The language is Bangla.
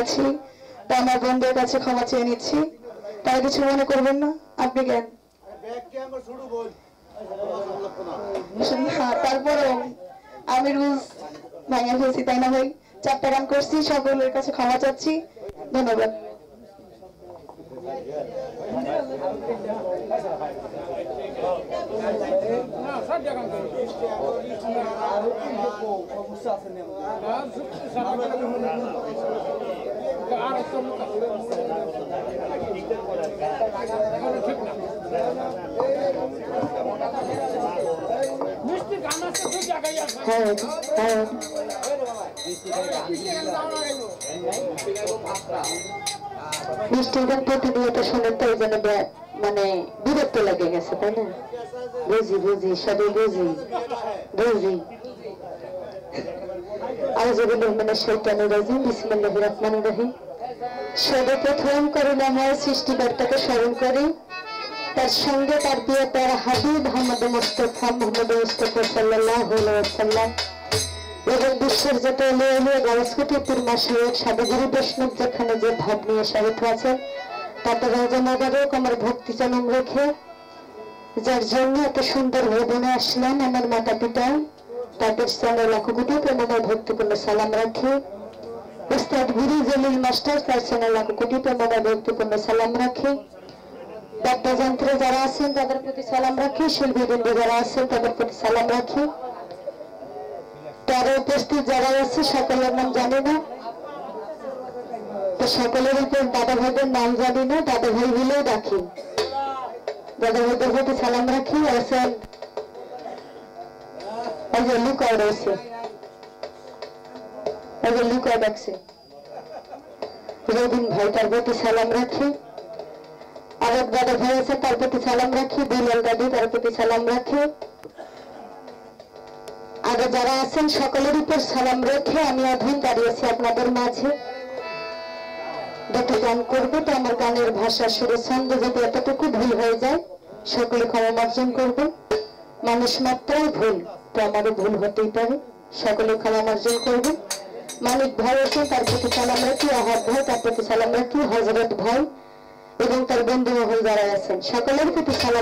করেছি, তা আমার বোনদের কাছে ক্ষমা চেয়ে নিচ্ছি। তারা কিছু মনে করবেন না। আপনি কেন? তারপরেও আমি রুলস ভাঙে ফেলছি, তাই না ভাই? 4টা গান করছি, সকলের কাছে ক্ষমা চাচ্ছি। ধন্যবাদ। মিষ্টির গান প্রতিনিয়ত শোনেন তো, এই জন্য মানে বিরক্ত লেগে গেছে, তাই না? বুঝি বুঝি, সবই বুঝি বুঝি। সর্বপ্রথম করুণাময় সৃষ্টিকর্তাকে স্মরণ করি, তার সঙ্গে তার প্রিয় তার হাবিব মোহাম্মদ মুস্তাফা সাল্লাল্লাহু আলাইহি ওয়াসাল্লাম এবং বিশ্বের যত গাছকুটিপুর মাসে সাধুগুরু বৈষ্ণব যেখানে যে ভাব নিয়ে সাহিত্য আছেন, তাতে রাজনগরক আমার ভক্তি চরণ রেখে, যার জন্য এত সুন্দর ভবনে আসলেন আমার মাতা পিতা, তাদের চ্যানেল লাখ কোটি প্রেমময় ভক্তিপূর্ণ সালাম রাখি। উস্তাদ গুরু জলিল মাস্টার, তার চ্যানেল লাখ কোটি প্রেমময় ভক্তিপূর্ণ সালাম রাখি। বাদ্যযন্ত্রে যারা আছেন তাদের প্রতি সালাম রাখি। শিল্পীবৃন্দ যারা আছেন তাদের প্রতি সালাম রাখি। তার উপস্থিত যারা আছে সকলের নাম জানি না, তো সকলের উপর দাদা ভাইদের নাম জানি না, দাদা ভাই বলেও ডাকি। দাদা ভাইদের প্রতি সালাম রাখি। আছেন লুকাও রয়েছে, লুকাও ডাকছে রবিন ভাই, তার প্রতি সালাম রাখি। আরেক দাদা ভাই আছে, তার প্রতি সালাম রাখি। বিলাল দাদু, তার প্রতি সালাম রাখি। আগে যারা আছেন সকলের উপর সালাম রেখে আমি অধীন দাঁড়িয়েছি আপনাদের মাঝে। দুটো গান করবো, তো আমার গানের ভাষা সুরে ছন্দ যদি এতটুকু ভুল হয়ে যায় সকলে ক্ষমা মার্জন করবেন। মানুষ মাত্রাই ভুল, তো আমারও ভুল হতেই পারে, সকলে ক্ষমা মার্জন করবেন। মানিক ভাই আছেন, তার প্রতি সালাম রাখি। আহাদ ভাই, তার প্রতি সালাম রাখি। হযরত ভাই এবং তার বন্ধু মহল যারা আছেন সকলের প্রতি সালাম।